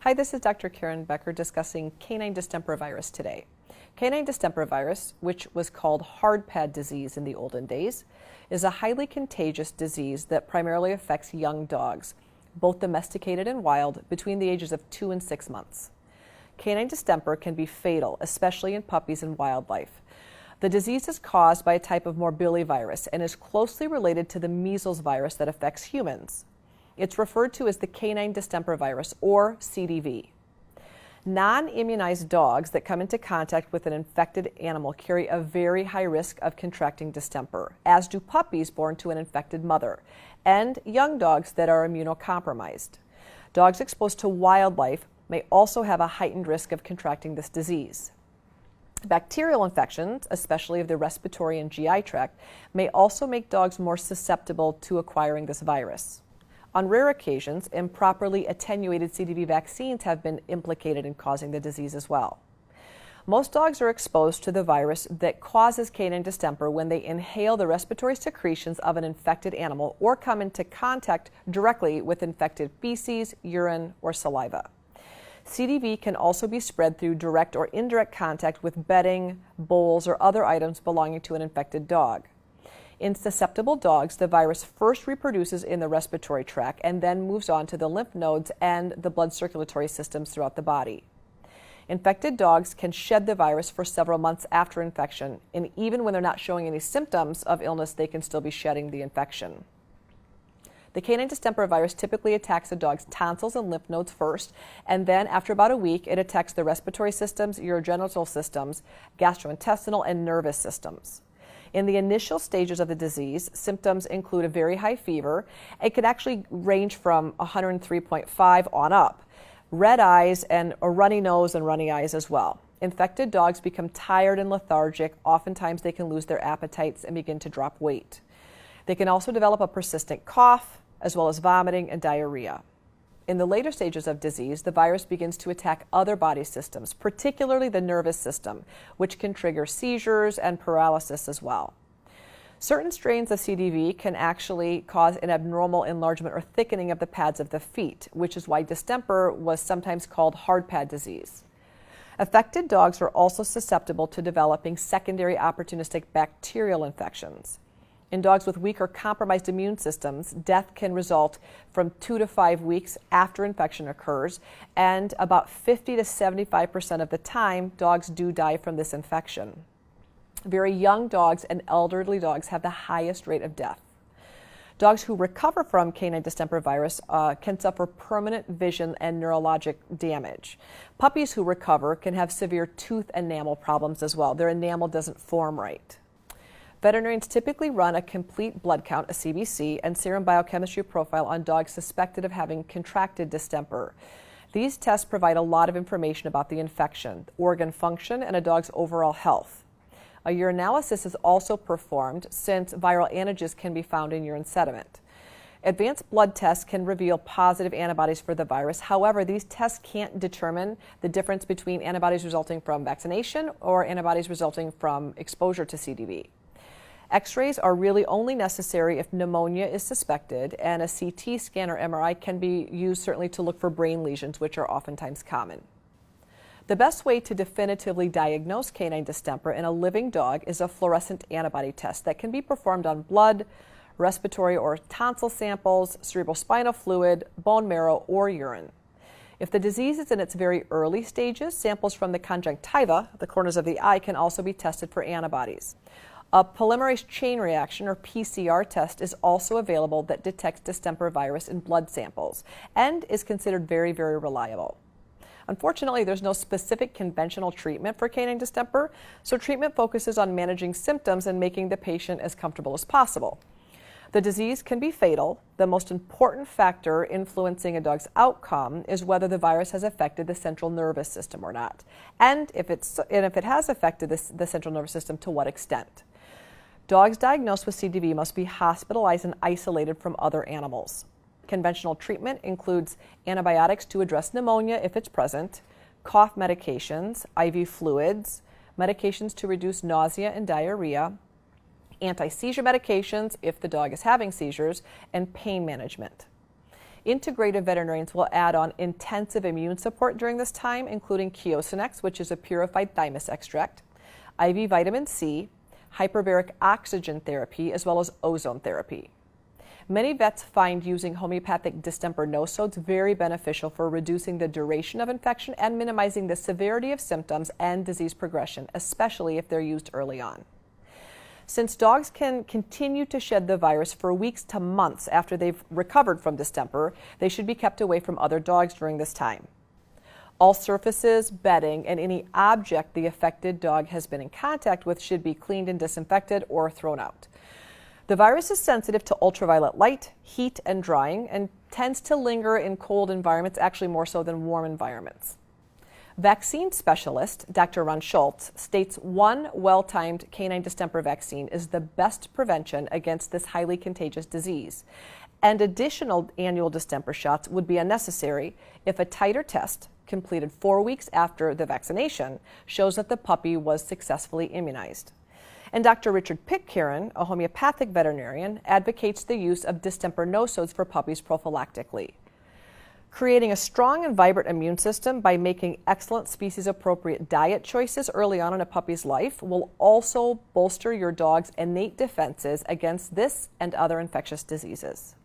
Hi, this is Dr. Karen Becker discussing canine distemper virus today. Canine distemper virus, which was called hard pad disease in the olden days, is a highly contagious disease that primarily affects young dogs, both domesticated and wild, between the ages of 2 and 6 months. Canine distemper can be fatal, especially in puppies and wildlife. The disease is caused by a type of Morbillivirus and is closely related to the measles virus that affects humans. It's referred to as the canine distemper virus, or CDV. Non-immunized dogs that come into contact with an infected animal carry a very high risk of contracting distemper, as do puppies born to an infected mother, and young dogs that are immunocompromised. Dogs exposed to wildlife may also have a heightened risk of contracting this disease. Bacterial infections, especially of the respiratory and GI tract, may also make dogs more susceptible to acquiring this virus. On rare occasions, improperly attenuated CDV vaccines have been implicated in causing the disease as well. Most dogs are exposed to the virus that causes canine distemper when they inhale the respiratory secretions of an infected animal or come into contact directly with infected feces, urine, or saliva. CDV can also be spread through direct or indirect contact with bedding, bowls, or other items belonging to an infected dog. In susceptible dogs, the virus first reproduces in the respiratory tract and then moves on to the lymph nodes and the blood circulatory systems throughout the body. Infected dogs can shed the virus for several months after infection, and even when they're not showing any symptoms of illness, they can still be shedding the infection. The canine distemper virus typically attacks a dog's tonsils and lymph nodes first, and then after about a week, it attacks the respiratory systems, urogenital systems, gastrointestinal, and nervous systems. In the initial stages of the disease, symptoms include a very high fever. It could actually range from 103.5 on up, red eyes, and a runny nose and runny eyes as well. Infected dogs become tired and lethargic. Oftentimes they can lose their appetites and begin to drop weight. They can also develop a persistent cough, as well as vomiting and diarrhea. In the later stages of disease, the virus begins to attack other body systems, particularly the nervous system, which can trigger seizures and paralysis as well. Certain strains of CDV can actually cause an abnormal enlargement or thickening of the pads of the feet, which is why distemper was sometimes called hard pad disease. Affected dogs are also susceptible to developing secondary opportunistic bacterial infections. In dogs with weak or compromised immune systems, death can result from 2 to 5 weeks after infection occurs, and about 50 to 75% of the time, dogs do die from this infection. Very young dogs and elderly dogs have the highest rate of death. Dogs who recover from canine distemper virus can suffer permanent vision and neurologic damage. Puppies who recover can have severe tooth enamel problems as well. Their enamel doesn't form right. Veterinarians typically run a complete blood count, a CBC, and serum biochemistry profile on dogs suspected of having contracted distemper. These tests provide a lot of information about the infection, organ function, and a dog's overall health. A urinalysis is also performed since viral antigens can be found in urine sediment. Advanced blood tests can reveal positive antibodies for the virus. However, these tests can't determine the difference between antibodies resulting from vaccination or antibodies resulting from exposure to CDV. X-rays are really only necessary if pneumonia is suspected, and a CT scan or MRI can be used certainly to look for brain lesions, which are oftentimes common. The best way to definitively diagnose canine distemper in a living dog is a fluorescent antibody test that can be performed on blood, respiratory or tonsil samples, cerebrospinal fluid, bone marrow, or urine. If the disease is in its very early stages, samples from the conjunctiva, the corners of the eye, can also be tested for antibodies. A polymerase chain reaction, or PCR test, is also available that detects distemper virus in blood samples and is considered very, very reliable. Unfortunately, there's no specific conventional treatment for canine distemper, so treatment focuses on managing symptoms and making the patient as comfortable as possible. The disease can be fatal. The most important factor influencing a dog's outcome is whether the virus has affected the central nervous system or not, and if it has affected the central nervous system, to what extent. Dogs diagnosed with CDV must be hospitalized and isolated from other animals. Conventional treatment includes antibiotics to address pneumonia if it's present, cough medications, IV fluids, medications to reduce nausea and diarrhea, anti-seizure medications if the dog is having seizures, and pain management. Integrative veterinarians will add on intensive immune support during this time, including Chiosinex, which is a purified thymus extract, IV vitamin C, hyperbaric oxygen therapy, as well as ozone therapy. Many vets find using homeopathic distemper nosodes very beneficial for reducing the duration of infection and minimizing the severity of symptoms and disease progression, especially if they're used early on. Since dogs can continue to shed the virus for weeks to months after they've recovered from distemper, they should be kept away from other dogs during this time. All surfaces, bedding, and any object the affected dog has been in contact with should be cleaned and disinfected or thrown out. The virus is sensitive to ultraviolet light, heat, and drying, and tends to linger in cold environments, actually more so than warm environments. Vaccine specialist Dr. Ron Schultz states one well-timed canine distemper vaccine is the best prevention against this highly contagious disease, and additional annual distemper shots would be unnecessary if a titer test completed 4 weeks after the vaccination shows that the puppy was successfully immunized. And Dr. Richard Pitcairn, a homeopathic veterinarian, advocates the use of distemper nosodes for puppies prophylactically. Creating a strong and vibrant immune system by making excellent species-appropriate diet choices early on in a puppy's life will also bolster your dog's innate defenses against this and other infectious diseases.